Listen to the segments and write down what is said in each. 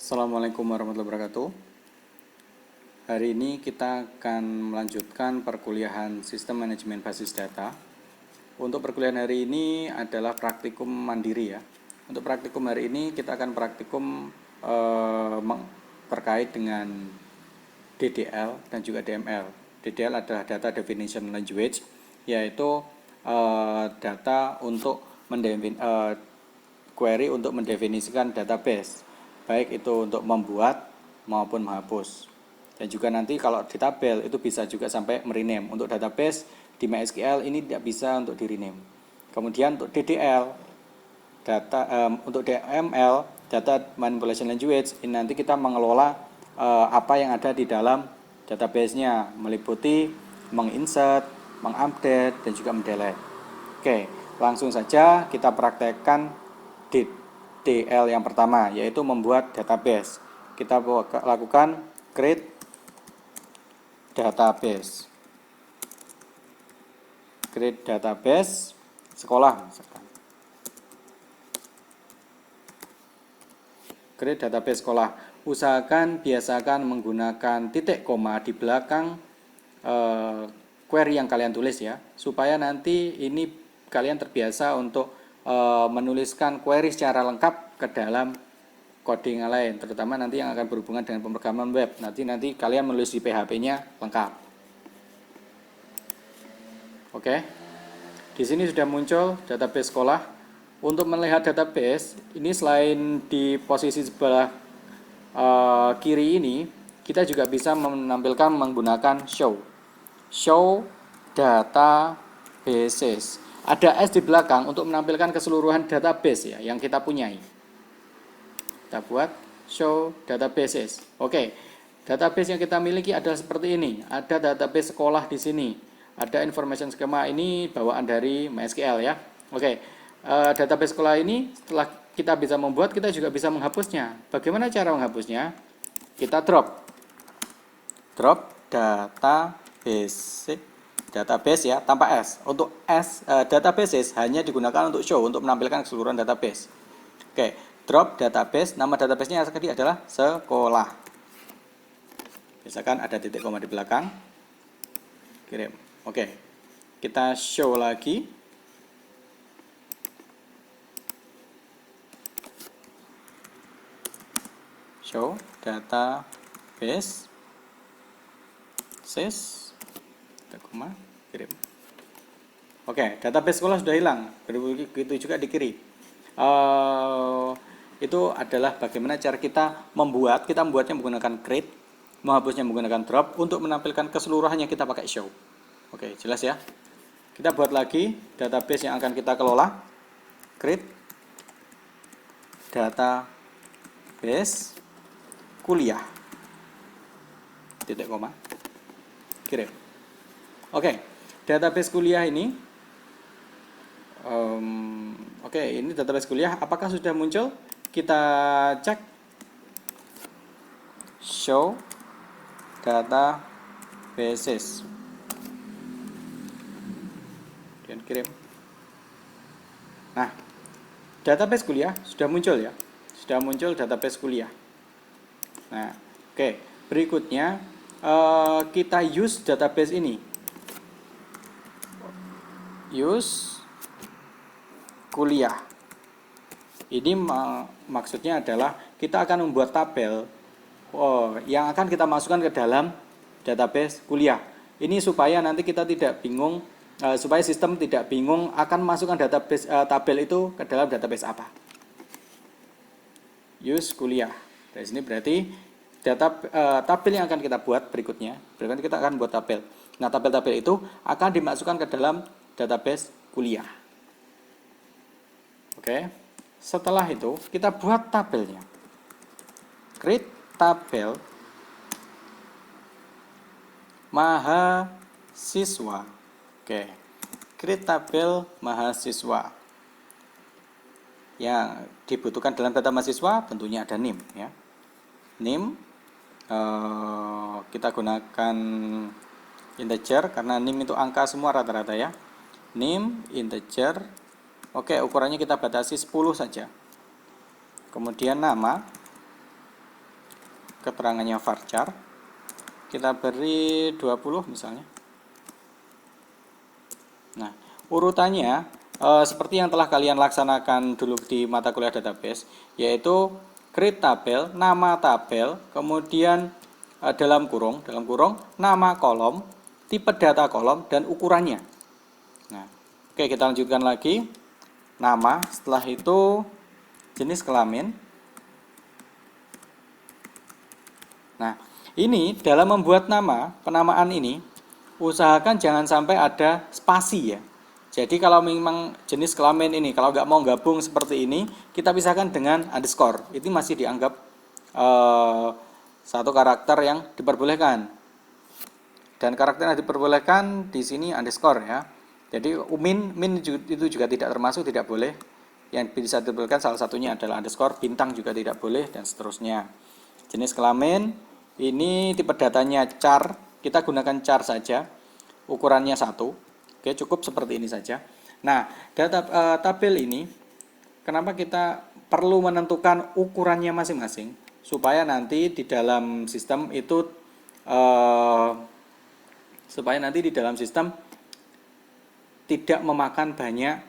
Assalamualaikum warahmatullahi wabarakatuh. Hari ini kita akan melanjutkan perkuliahan Sistem Manajemen Basis Data. Untuk perkuliahan hari ini adalah praktikum mandiri ya. Untuk praktikum hari ini kita akan praktikum terkait dengan DDL dan juga DML. DDL adalah Data Definition Language, yaitu data untuk query untuk mendefinisikan database, baik itu untuk membuat maupun menghapus. Dan juga nanti kalau di tabel itu bisa juga sampai merename. Untuk database di MySQL ini tidak bisa untuk di rename. Kemudian untuk DDL, untuk DML, Data Manipulation Language, ini nanti kita mengelola apa yang ada di dalam database-nya, meliputi menginsert, mengupdate, dan juga mendelete. Oke, langsung saja kita praktekkan DDL yang pertama, yaitu membuat database. Kita lakukan create database. Create database sekolah misalkan. Create database sekolah. Biasakan menggunakan titik koma di belakang query yang kalian tulis ya, supaya nanti ini kalian terbiasa untuk menuliskan query secara lengkap ke dalam coding yang lain, terutama nanti yang akan berhubungan dengan pemrograman web. Nanti kalian menulis di PHP-nya lengkap. Oke. Di sini sudah muncul database sekolah. Untuk melihat database, ini selain di posisi sebelah kiri ini, kita juga bisa menampilkan menggunakan show databases. Ada S di belakang untuk menampilkan keseluruhan database ya yang kita punyai. Kita buat show databases. Oke. Database yang kita miliki adalah seperti ini. Ada database sekolah di sini. Ada information schema, ini bawaan dari MySQL ya. Oke. Database sekolah ini setelah kita bisa membuat, kita juga bisa menghapusnya. Bagaimana cara menghapusnya? Kita drop database ya, tanpa S. Untuk databases hanya digunakan untuk show, untuk menampilkan keseluruhan database. Oke, drop database, nama databasenya tadi adalah sekolah. Misalkan ada titik koma di belakang, kirim. Oke, kita show lagi. Show database koma, kirim. Oke, database sekolah sudah hilang. Begitu juga di kiri. Itu adalah bagaimana cara kita membuatnya menggunakan create, menghapusnya menggunakan drop, untuk menampilkan keseluruhannya kita pakai show. Oke, jelas ya. Kita buat lagi database yang akan kita kelola. Create database kuliah, titik koma, kirim. Oke, database kuliah ini ini database kuliah. Apakah sudah muncul? Kita cek show databases dan kirim. Nah, database kuliah sudah muncul ya. Sudah muncul database kuliah. Nah, oke. Berikutnya kita use database ini. Use kuliah. Ini maksudnya adalah kita akan membuat tabel yang akan kita masukkan ke dalam database kuliah. Ini supaya nanti kita tidak bingung, supaya sistem tidak bingung akan masukkan database tabel itu ke dalam database apa. Use kuliah. Dari sini berarti tabel yang akan kita buat berikutnya kita akan buat tabel. Nah, tabel-tabel itu akan dimasukkan ke dalam database kuliah. Oke. Setelah itu kita buat tabelnya. Create tabel mahasiswa. Oke. Create tabel mahasiswa. Yang dibutuhkan dalam data mahasiswa tentunya ada NIM ya. NIM kita gunakan integer karena NIM itu angka semua rata-rata ya. NIM integer. Oke, ukurannya kita batasi 10 saja. Kemudian nama keterangannya varchar. Kita beri 20 misalnya. Nah, urutannya seperti yang telah kalian laksanakan dulu di mata kuliah database, yaitu create tabel, nama tabel, kemudian dalam kurung, nama kolom, tipe data kolom, dan ukurannya. Nah, oke, kita lanjutkan lagi. Nama, setelah itu jenis kelamin. Nah, ini dalam membuat nama, penamaan ini, usahakan jangan sampai ada spasi ya. Jadi kalau memang jenis kelamin ini, kalau nggak mau gabung seperti ini, kita pisahkan dengan underscore. Itu masih dianggap satu karakter yang diperbolehkan. Dan karakter yang diperbolehkan di sini underscore ya. Jadi min itu juga tidak termasuk, tidak boleh. Yang bisa diperbolehkan salah satunya adalah underscore, bintang juga tidak boleh, dan seterusnya. Jenis kelamin, ini tipe datanya char, kita gunakan char saja, ukurannya 1. Oke, cukup seperti ini saja. Nah, tabel ini, kenapa kita perlu menentukan ukurannya masing-masing, supaya nanti di dalam sistem itu, tidak memakan banyak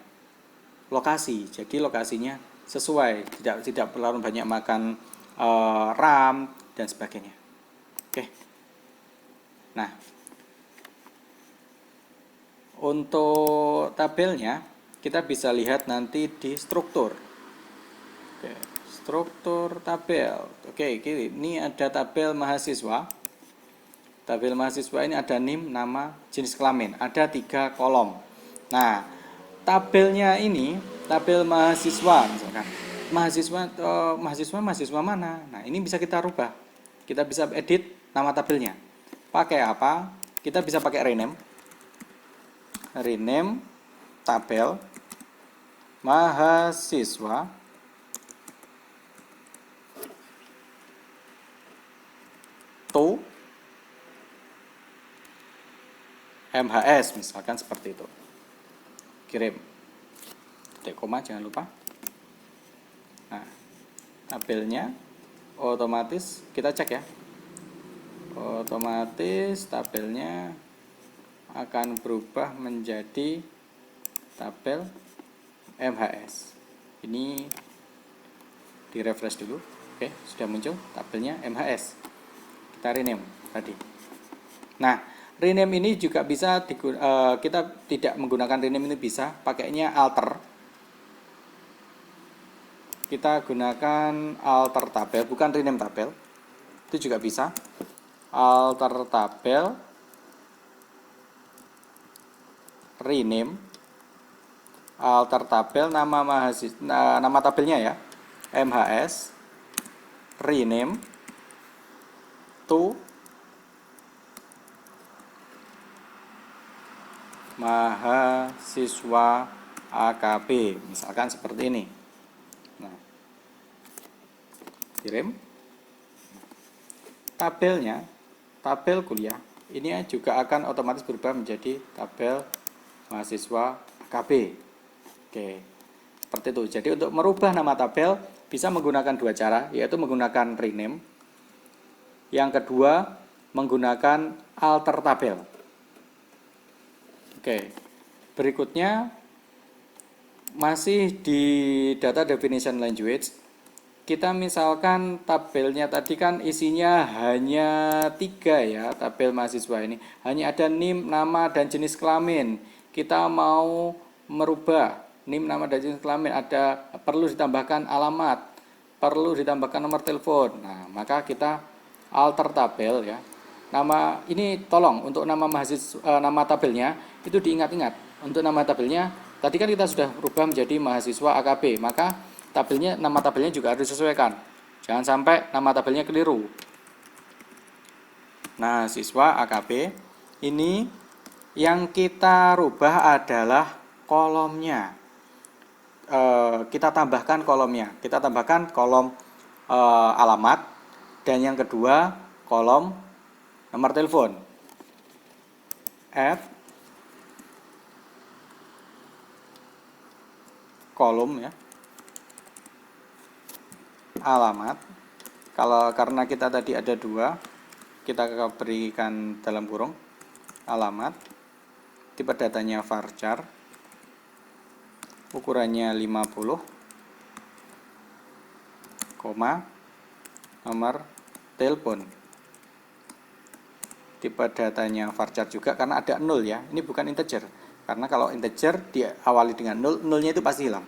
lokasi. Jadi lokasinya sesuai, tidak terlalu banyak makan RAM dan sebagainya. Oke. Nah, untuk tabelnya kita bisa lihat nanti di struktur. Oke, struktur tabel. Oke, ini ada tabel mahasiswa. Tabel mahasiswa ini ada NIM, nama, jenis kelamin. Ada 3 kolom. Nah, tabelnya ini, tabel mahasiswa misalkan. Mahasiswa mana? Nah, ini bisa kita rubah. Kita bisa edit nama tabelnya. Pakai apa? Kita bisa pakai rename. Rename tabel mahasiswa to MHS, misalkan seperti itu. Kirim. Titik koma jangan lupa. Nah, tabelnya otomatis kita cek ya. Otomatis tabelnya akan berubah menjadi tabel MHS. Ini di refresh dulu. Oke, sudah muncul tabelnya MHS. Kita rename tadi. Nah, rename ini juga bisa kita tidak menggunakan rename ini, bisa pakainya alter. Kita gunakan alter tabel, bukan rename tabel. Itu juga bisa. Alter tabel, rename, alter tabel, nama tabelnya ya, MHS, rename to mahasiswa AKB, misalkan seperti ini. Nah, kirim. Tabelnya, tabel kuliah, ini juga akan otomatis berubah menjadi tabel mahasiswa AKB. Oke, seperti itu. Jadi untuk merubah nama tabel bisa menggunakan 2 cara, yaitu menggunakan rename. Yang kedua, menggunakan alter tabel. Oke, berikutnya masih di data definition language. Kita misalkan tabelnya tadi kan isinya hanya 3 ya, tabel mahasiswa ini. Hanya ada NIM, nama, dan jenis kelamin. Kita mau merubah NIM, nama, dan jenis kelamin. Perlu ditambahkan alamat, perlu ditambahkan nomor telepon. Nah, maka kita alter tabel ya. Nama ini tolong untuk nama mahasiswa, nama tabelnya itu diingat-ingat. Untuk nama tabelnya tadi kan kita sudah rubah menjadi mahasiswa AKB, maka nama tabelnya juga harus disesuaikan. Jangan sampai nama tabelnya keliru. Nah, siswa AKB ini yang kita rubah adalah kolomnya. Kita tambahkan kolomnya. Kita tambahkan kolom alamat, dan yang kedua kolom nomor telepon. Add kolom ya, alamat, karena kita tadi ada 2, kita berikan dalam kurung alamat, tipe datanya varchar, ukurannya 50, nomor telepon. Tipe datanya varchar juga karena ada 0 ya. Ini bukan integer. Karena kalau integer diawali dengan 0, 0-nya itu pasti hilang.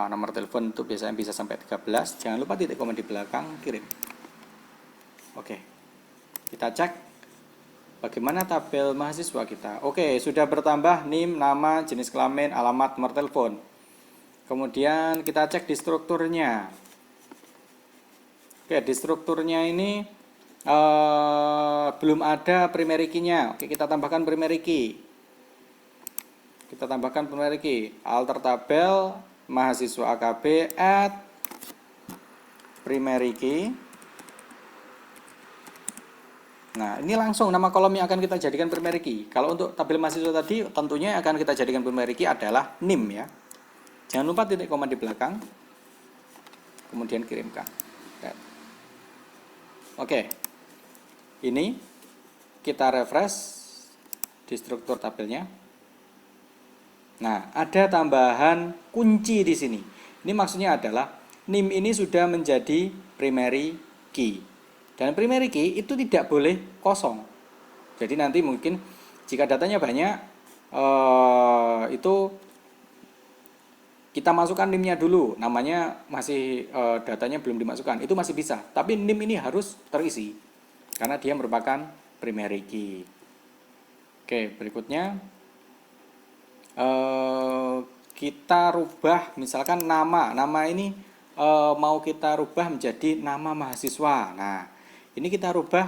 Nomor telepon itu biasanya bisa sampai 13. Jangan lupa titik koma di belakang, kirim. Oke. Kita cek bagaimana tabel mahasiswa kita. Oke, sudah bertambah NIM, nama, jenis kelamin, alamat, nomor telepon. Kemudian kita cek di strukturnya. Oke, di strukturnya ini belum ada primary key-nya. Oke, kita tambahkan primary key. Kita tambahkan primary key. Alter tabel mahasiswa AKB add primary key. Nah, ini langsung nama kolom yang akan kita jadikan primary key. Kalau untuk tabel mahasiswa tadi, tentunya yang akan kita jadikan primary key adalah NIM ya. Jangan lupa titik koma di belakang. Kemudian kirimkan. Oke. Ini kita refresh di struktur tabelnya. Nah, ada tambahan kunci di sini. Ini maksudnya adalah NIM ini sudah menjadi primary key. Dan primary key itu tidak boleh kosong. Jadi nanti mungkin jika datanya banyak, itu kita masukkan NIM-nya dulu. Namanya masih datanya belum dimasukkan. Itu masih bisa. Tapi NIM ini harus terisi. Karena dia merupakan primary key. Oke, berikutnya kita rubah misalkan nama ini mau kita rubah menjadi nama mahasiswa. Nah, ini kita rubah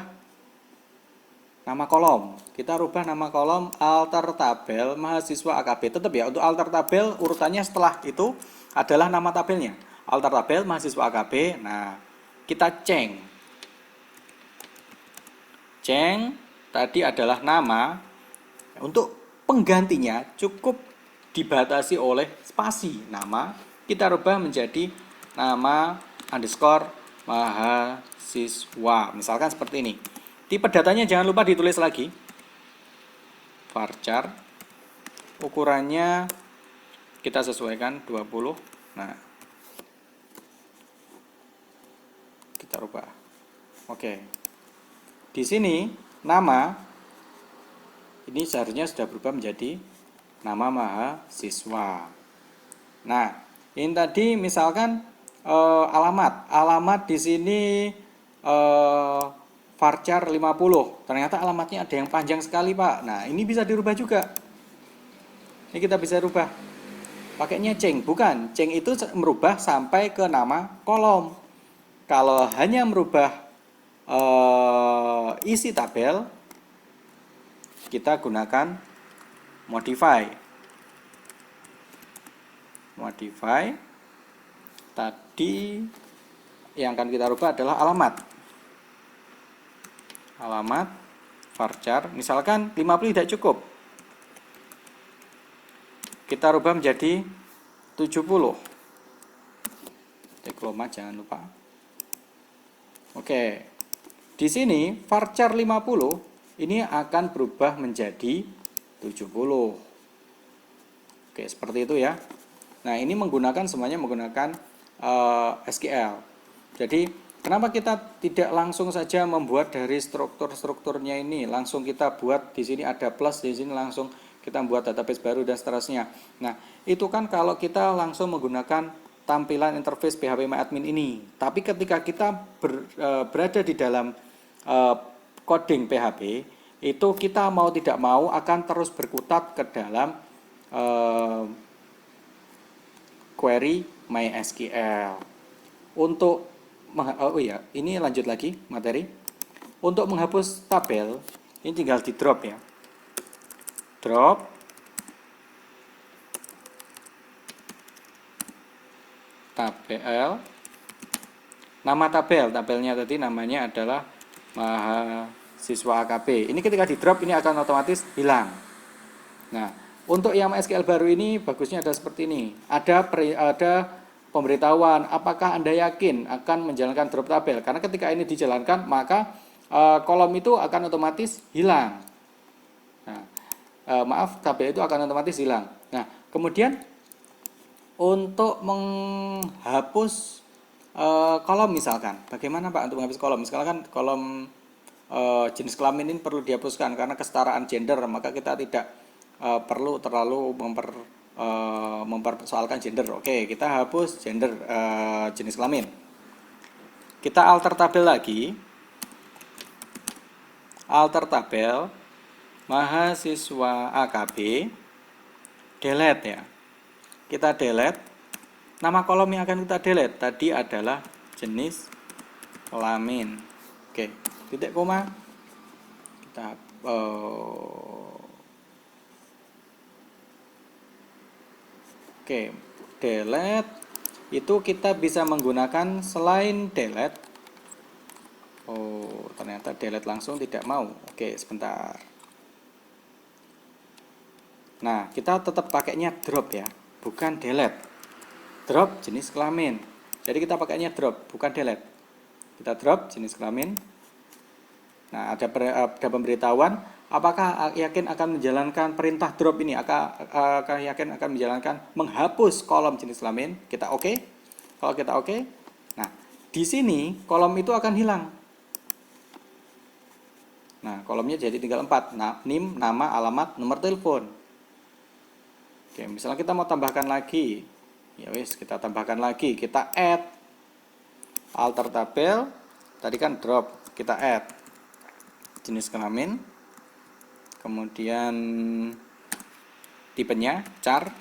nama kolom. Kita rubah nama kolom alter tabel mahasiswa AKB. Tetap ya, untuk alter tabel urutannya setelah itu adalah nama tabelnya. Alter tabel mahasiswa AKB. Nah, kita ceng tadi adalah nama. Untuk penggantinya cukup dibatasi oleh spasi. Nama kita rubah menjadi nama underscore mahasiswa. Misalkan seperti ini. Tipe datanya jangan lupa ditulis lagi. Varchar. Ukurannya kita sesuaikan 20. Nah, kita rubah. Oke. Di sini nama ini seharusnya sudah berubah menjadi nama mahasiswa. Nah, ini tadi misalkan alamat di sini varchar 50. Ternyata alamatnya ada yang panjang sekali, Pak. Nah, ini bisa dirubah juga. Ini kita bisa rubah. Pakainya ceng, bukan. Ceng itu merubah sampai ke nama kolom. Kalau hanya merubah isi tabel, kita gunakan modify. Tadi yang akan kita rubah adalah alamat varchar. Misalkan 50 tidak cukup, kita rubah menjadi 70. Dikloma jangan lupa. Oke. Di sini varchar 50 ini akan berubah menjadi 70. Oke, seperti itu ya. Nah, ini semuanya menggunakan SQL. Jadi, kenapa kita tidak langsung saja membuat dari strukturnya ini? Langsung kita buat di sini ada plus, di sini langsung kita buat database baru dan seterusnya. Nah, itu kan kalau kita langsung menggunakan tampilan interface PHP-MyAdmin ini. Tapi ketika kita berada di dalam coding PHP, itu kita mau tidak mau akan terus berkutat ke dalam query MySQL. Untuk ini lanjut lagi materi. Untuk menghapus tabel, ini tinggal di drop ya. Drop tabel. Nama tabelnya tadi namanya adalah mahasiswa AKB. Ini ketika di drop ini akan otomatis hilang. Nah, Untuk yang MySQL baru ini bagusnya ada seperti ini. Ada pemberitahuan apakah Anda yakin akan menjalankan drop tabel. Karena ketika ini dijalankan maka kolom itu akan otomatis hilang. Nah, tabel itu akan otomatis hilang. Nah, kemudian untuk menghapus kolom misalkan, bagaimana Pak untuk menghapus kolom? Misalkan kolom jenis kelamin ini perlu dihapuskan karena kesetaraan gender, maka kita tidak perlu terlalu mempersoalkan gender. Oke, kita hapus gender jenis kelamin. Kita alter tabel lagi. Alter tabel mahasiswa AKB, delete ya. Kita delete. Nama kolom yang akan kita delete tadi adalah jenis kelamin. Oke, titik koma. Kita Oke, delete itu kita bisa menggunakan selain delete. Oh, ternyata delete langsung tidak mau. Oke, sebentar. Nah, kita tetap pakainya drop ya, bukan delete. Drop jenis kelamin. Jadi kita pakainya drop, bukan delete. Kita drop jenis kelamin. Nah, ada pemberitahuan apakah yakin akan menjalankan perintah drop ini, apakah yakin akan menjalankan menghapus kolom jenis kelamin. Kita oke. Kalau kita oke, nah di sini kolom itu akan hilang. Nah, kolomnya jadi tinggal 4. Nah, NIM, nama, alamat, nomor telepon. Oke, misalnya kita mau tambahkan lagi. Ya wis, kita tambahkan lagi. Kita add alter tabel. Tadi kan drop, kita add jenis kelamin, kemudian tipenya char,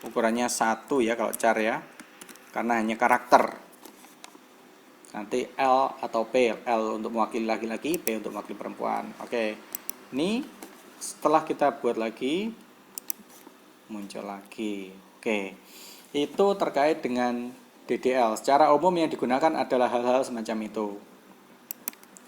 ukurannya 1 ya kalau char ya, karena hanya karakter. Nanti L atau P, L untuk mewakili laki-laki, P untuk mewakili perempuan. Oke, ini setelah kita buat lagi, muncul lagi. Oke, itu terkait dengan DDL. Secara umum yang digunakan adalah hal-hal semacam itu.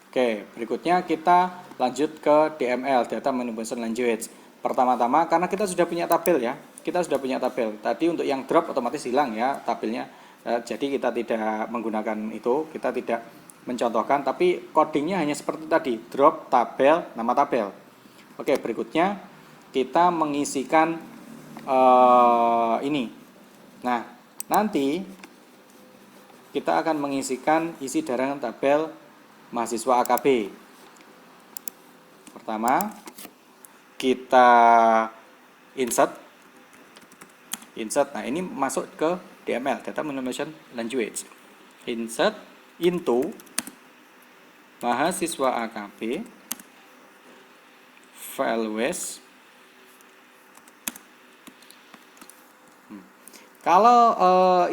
Oke, berikutnya kita lanjut ke DML, Data Manipulation Language. Pertama-tama, karena kita sudah punya tabel ya, kita sudah punya tabel. Tadi untuk yang drop otomatis hilang ya tabelnya. Jadi kita tidak menggunakan itu, kita tidak mencontohkan, tapi codingnya hanya seperti tadi, drop tabel, nama tabel. Oke, berikutnya kita mengisikan ini. Nah, nanti kita akan mengisikan isi darangan tabel mahasiswa AKB. Pertama, kita insert. Nah, ini masuk ke DML, Data Manipulation Language. Insert into mahasiswa AKB values. Kalau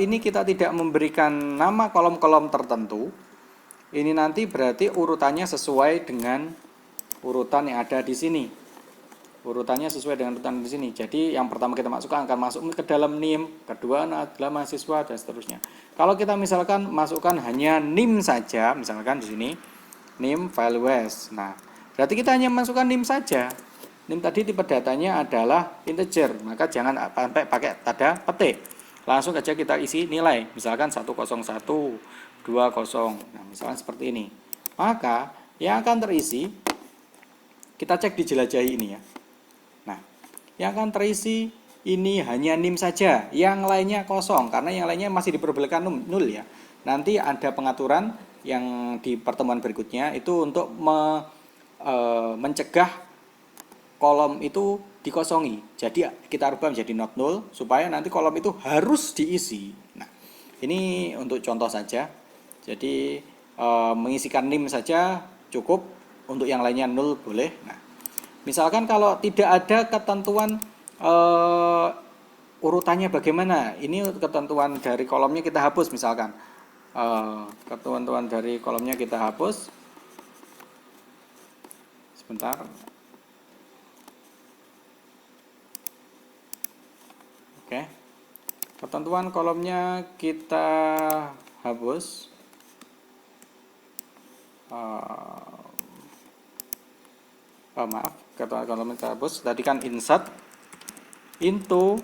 ini kita tidak memberikan nama kolom-kolom tertentu, ini nanti berarti urutannya sesuai dengan urutan yang ada di sini. Urutannya sesuai dengan urutan di sini. Jadi yang pertama kita masukkan akan masuk ke dalam NIM, kedua adalah mahasiswa dan seterusnya. Kalau kita misalkan masukkan hanya NIM saja, misalkan di sini NIM values. Nah, berarti kita hanya masukkan NIM saja. NIM tadi tipe datanya adalah integer, maka jangan sampai pakai tanda petik. Langsung saja kita isi nilai, misalkan 101, 20. Nah, misalkan seperti ini. Maka yang akan terisi, kita cek di jelajahi ini ya. Nah, yang akan terisi ini hanya NIM saja, yang lainnya kosong karena yang lainnya masih diperbolehkan 0 ya. Nanti ada pengaturan yang di pertemuan berikutnya itu untuk mencegah kolom itu dikosongi. Jadi kita rubah menjadi not null supaya nanti kolom itu harus diisi. Nah, ini untuk contoh saja. Jadi mengisikan NIM saja cukup, untuk yang lainnya 0 boleh. Nah, misalkan kalau tidak ada ketentuan urutannya bagaimana, ini ketentuan dari kolomnya kita hapus misalkan. Ketentuan dari kolomnya kita hapus. Sebentar. Oke. Ketentuan kolomnya kita hapus. Maaf. kolom kita hapus. Tadi kan insert into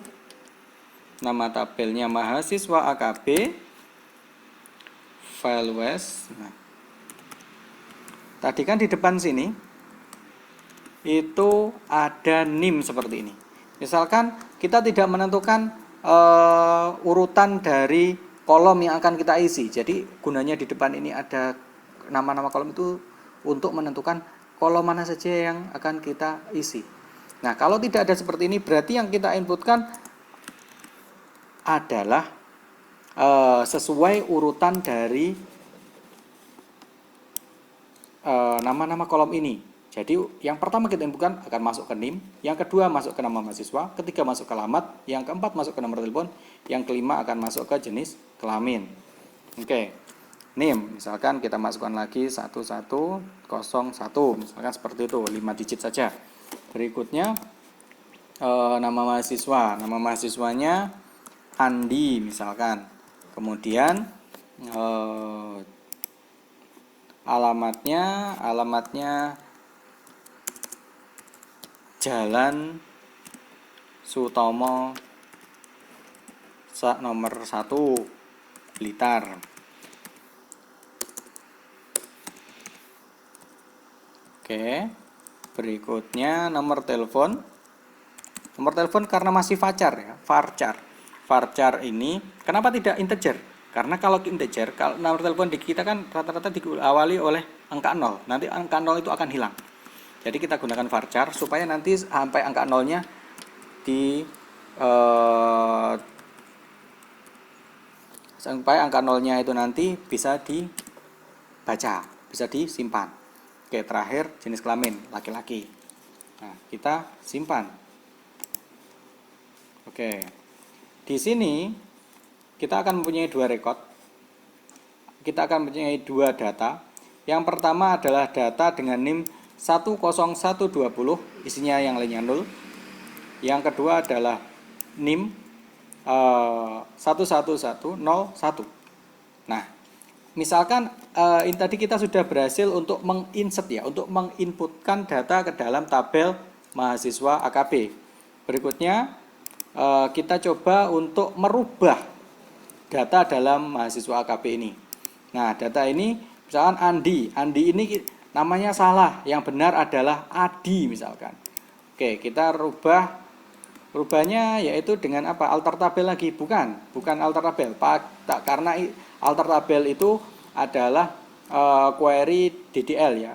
nama tabelnya mahasiswa AKB file wes. Nah, tadi kan di depan sini itu ada NIM seperti ini. Misalkan kita tidak menentukan urutan dari kolom yang akan kita isi. Jadi gunanya di depan ini ada nama-nama kolom itu untuk menentukan kolom mana saja yang akan kita isi. Nah, kalau tidak ada seperti ini, berarti yang kita inputkan adalah sesuai urutan dari nama-nama kolom ini. Jadi yang pertama kita inputkan akan masuk ke NIM, yang kedua masuk ke nama mahasiswa, ketiga masuk ke alamat, yang keempat masuk ke nomor telepon, yang kelima akan masuk ke jenis kelamin. Oke. NIM, misalkan kita masukkan lagi 1101, misalkan seperti itu, 5 digit saja. Berikutnya nama mahasiswa, nama mahasiswanya Andi misalkan. Kemudian alamatnya Jalan Sutomo nomor 1 Blitar. Oke. Berikutnya nomor telepon. Nomor telepon karena masih varchar ya, varchar. Varchar ini kenapa tidak integer? Karena kalau integer, kalau nomor telepon di kita kan rata-rata diawali oleh angka 0. Nanti angka 0 itu akan hilang. Jadi kita gunakan varchar supaya nanti sampai angka 0-nya sampai angka 0-nya itu nanti bisa dibaca, bisa disimpan. Oke, terakhir jenis kelamin laki-laki. Nah, kita simpan. Oke. Di sini kita akan mempunyai 2 record. Kita akan mempunyai 2 data. Yang pertama adalah data dengan NIM 10120, isinya yang lainnya 0. Yang kedua adalah NIM 11101. Nah, misalkan tadi kita sudah berhasil untuk menginsert ya, untuk menginputkan data ke dalam tabel mahasiswa AKB. Berikutnya kita coba untuk merubah data dalam mahasiswa AKB ini. Nah, data ini misalkan Andi ini namanya salah, yang benar adalah Adi misalkan. Oke, kita rubahnya yaitu dengan apa? Alter tabel lagi, bukan alter tabel. Karena alter tabel itu adalah query DDL ya,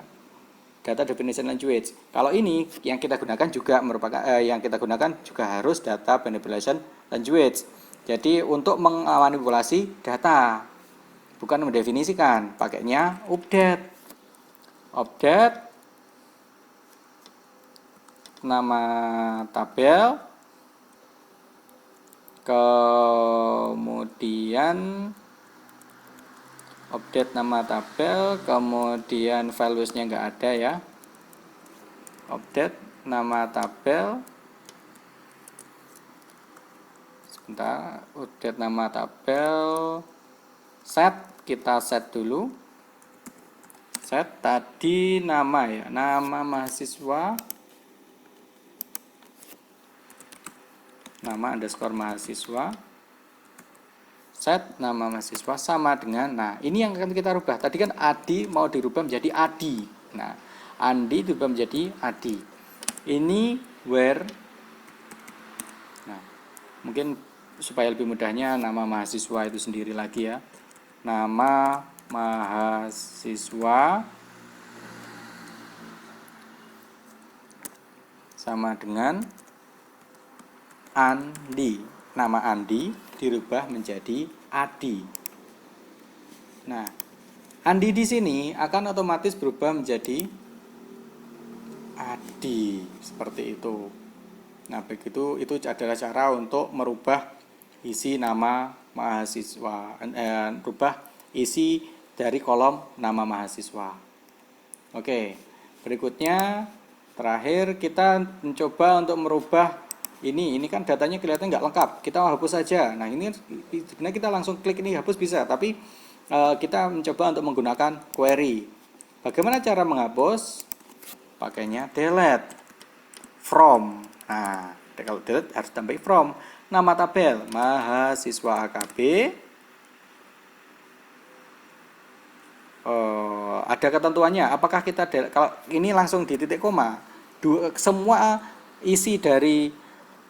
data definition language. Kalau ini yang kita gunakan juga merupakan harus data manipulation language. Jadi untuk memanipulasi data, bukan mendefinisikan, pakainya update nama tabel, kemudian update nama tabel, kemudian values-nya nggak ada ya, update nama tabel, sebentar, update nama tabel, set, kita set dulu. Set tadi nama ya, nama mahasiswa, nama underscore mahasiswa, set nama mahasiswa sama dengan, nah ini yang akan kita rubah. Tadi kan Adi mau dirubah menjadi Adi. Nah, Andi dirubah menjadi Adi. Ini where, nah mungkin supaya lebih mudahnya nama mahasiswa itu sendiri lagi ya, nama mahasiswa sama dengan Andi. Nama Andi dirubah menjadi Adi. Nah, Andi di sini akan otomatis berubah menjadi Adi seperti itu. Nah, begitu itu adalah cara untuk merubah isi nama mahasiswa, merubah isi dari kolom nama mahasiswa. Oke, berikutnya terakhir kita mencoba untuk merubah ini kan datanya kelihatan nggak lengkap, kita hapus saja. Nah, ini sebenarnya kita langsung klik ini hapus bisa, tapi kita mencoba untuk menggunakan query. Bagaimana cara menghapus? Pakainya delete. from. Nah, kalau delete harus tambahin from. Nama tabel mahasiswa AKB. Ada ketentuannya. Apakah kita kalau ini langsung di titik koma, semua isi dari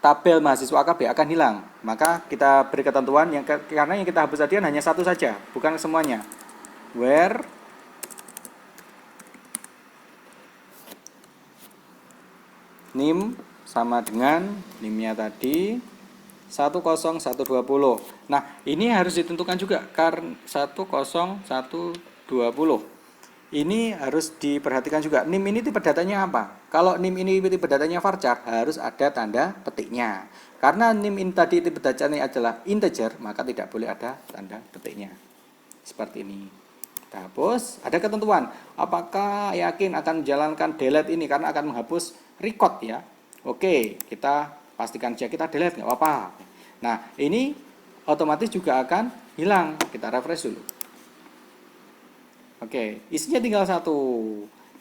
tabel mahasiswa AKB akan hilang. Maka kita beri ketentuan karena yang kita hapus tadi hanya satu saja, bukan semuanya. Where NIM sama dengan NIM-nya tadi 10120. Nah, ini harus ditentukan juga karena 10120. Ini harus diperhatikan juga. NIM ini tipe datanya apa? Kalau NIM ini tipe datanya varchar, harus ada tanda petiknya. Karena NIM ini tadi tipe datanya adalah integer, maka tidak boleh ada tanda petiknya. Seperti ini. Kita hapus. Ada ketentuan. Apakah yakin akan menjalankan delete ini karena akan menghapus record ya? Oke, kita pastikan saja kita delete, nggak apa-apa. Nah, ini otomatis juga akan hilang. Kita refresh dulu. Oke, isinya tinggal satu.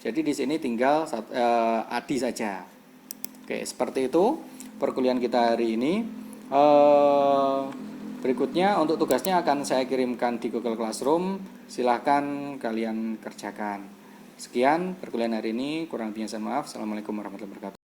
Jadi di sini tinggal Adi saja. Oke, seperti itu perkuliahan kita hari ini. Berikutnya untuk tugasnya akan saya kirimkan di Google Classroom. Silahkan kalian kerjakan. Sekian perkuliahan hari ini. Kurang lebihnya saya maaf. Assalamualaikum warahmatullahi wabarakatuh.